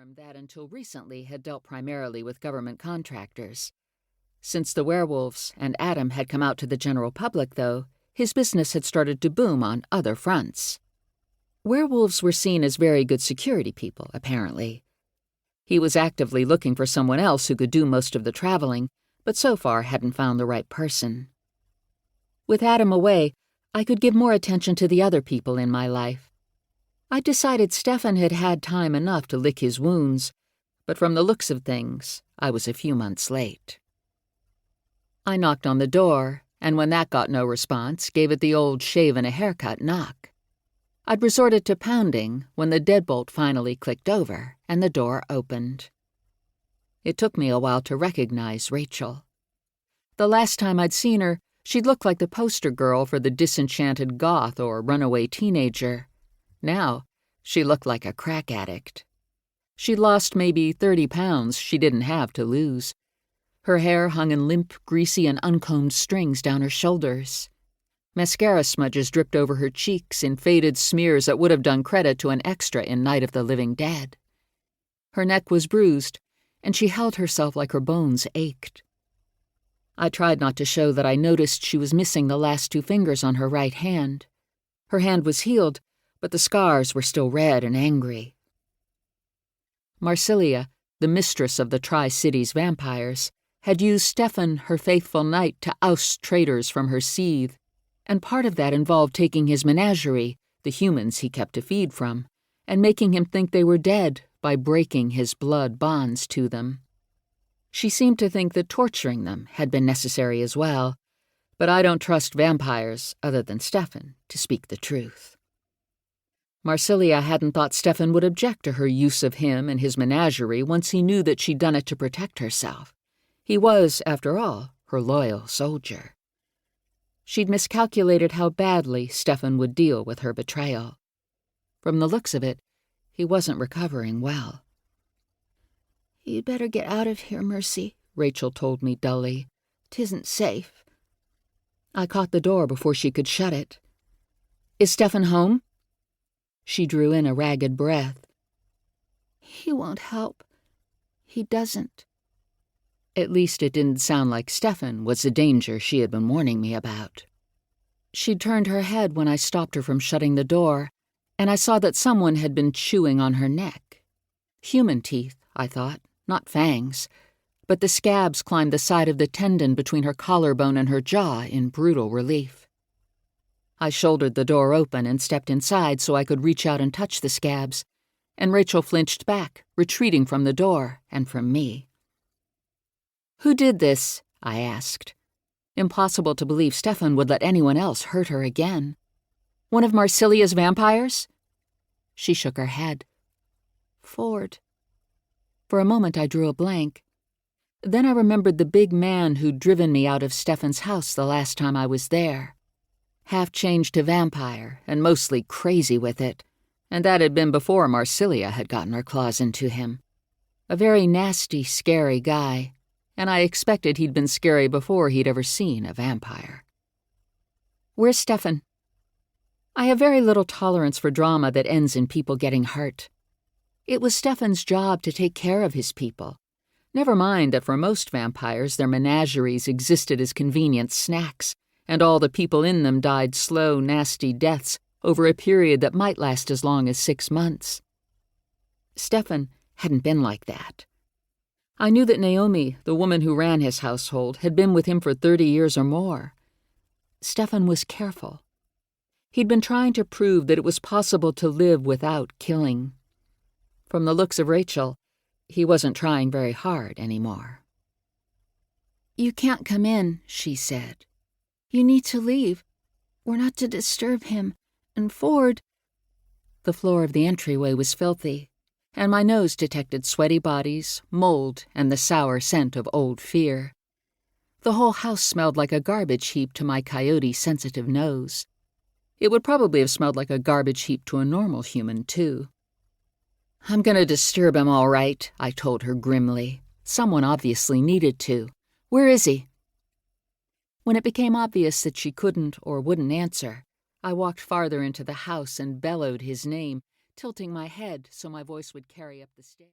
firm that until recently had dealt primarily with government contractors. Since the werewolves and Adam had come out to the general public, though, his business had started to boom on other fronts. Werewolves were seen as very good security people, apparently. He was actively looking for someone else who could do most of the traveling, but so far hadn't found the right person. With Adam away, I could give more attention to the other people in my life. I decided Stefan had had time enough to lick his wounds, but from the looks of things, I was a few months late. I knocked on the door, and when that got no response, gave it the old shave-and-a-haircut knock. I'd resorted to pounding when the deadbolt finally clicked over and the door opened. It took me a while to recognize Rachel. The last time I'd seen her, she'd looked like the poster girl for the disenchanted goth or runaway teenager. Now, she looked like a crack addict. She'd lost maybe 30 pounds she didn't have to lose. Her hair hung in limp, greasy, and uncombed strings down her shoulders. Mascara smudges dripped over her cheeks in faded smears that would have done credit to an extra in Night of the Living Dead. Her neck was bruised, and she held herself like her bones ached. I tried not to show that I noticed she was missing the last 2 fingers on her right hand. Her hand was healed, but the scars were still red and angry. Marsilia, the mistress of the Tri-Cities vampires, had used Stefan, her faithful knight, to oust traitors from her seethe, and part of that involved taking his menagerie, the humans he kept to feed from, and making him think they were dead by breaking his blood bonds to them. She seemed to think that torturing them had been necessary as well, but I don't trust vampires, other than Stefan, to speak the truth. Marsilia hadn't thought Stefan would object to her use of him and his menagerie once he knew that she'd done it to protect herself. He was, after all, her loyal soldier. She'd miscalculated how badly Stefan would deal with her betrayal. From the looks of it, he wasn't recovering well. "You'd better get out of here, Mercy," Rachel told me dully. "'Tisn't safe." I caught the door before she could shut it. "Is Stefan home?" She drew in a ragged breath. "He won't help. He doesn't." At least it didn't sound like Stefan was the danger she had been warning me about. She'd turned her head when I stopped her from shutting the door, and I saw that someone had been chewing on her neck. Human teeth, I thought, not fangs, but the scabs climbed the side of the tendon between her collarbone and her jaw in brutal relief. I shouldered the door open and stepped inside so I could reach out and touch the scabs, and Rachel flinched back, retreating from the door and from me. "Who did this?" I asked. Impossible to believe Stefan would let anyone else hurt her again. "One of Marsilia's vampires?" She shook her head. "Ford." For a moment I drew a blank. Then I remembered the big man who'd driven me out of Stefan's house the last time I was there. Half changed to vampire, and mostly crazy with it, and that had been before Marsilia had gotten her claws into him. A very nasty, scary guy, and I expected he'd been scary before he'd ever seen a vampire. "Where's Stefan?" I have very little tolerance for drama that ends in people getting hurt. It was Stefan's job to take care of his people. Never mind that for most vampires their menageries existed as convenient snacks, and all the people in them died slow, nasty deaths over a period that might last as long as 6 months. Stefan hadn't been like that. I knew that Naomi, the woman who ran his household, had been with him for 30 years or more. Stefan was careful. He'd been trying to prove that it was possible to live without killing. From the looks of Rachel, he wasn't trying very hard anymore. "You can't come in," she said. "You need to leave. We're not to disturb him. And Ford—" The floor of the entryway was filthy, and my nose detected sweaty bodies, mold, and the sour scent of old fear. The whole house smelled like a garbage heap to my coyote-sensitive nose. It would probably have smelled like a garbage heap to a normal human, too. "I'm going to disturb him, all right," I told her grimly. Someone obviously needed to. "Where is he?" When it became obvious that she couldn't or wouldn't answer, I walked farther into the house and bellowed his name, tilting my head so my voice would carry up the stairs.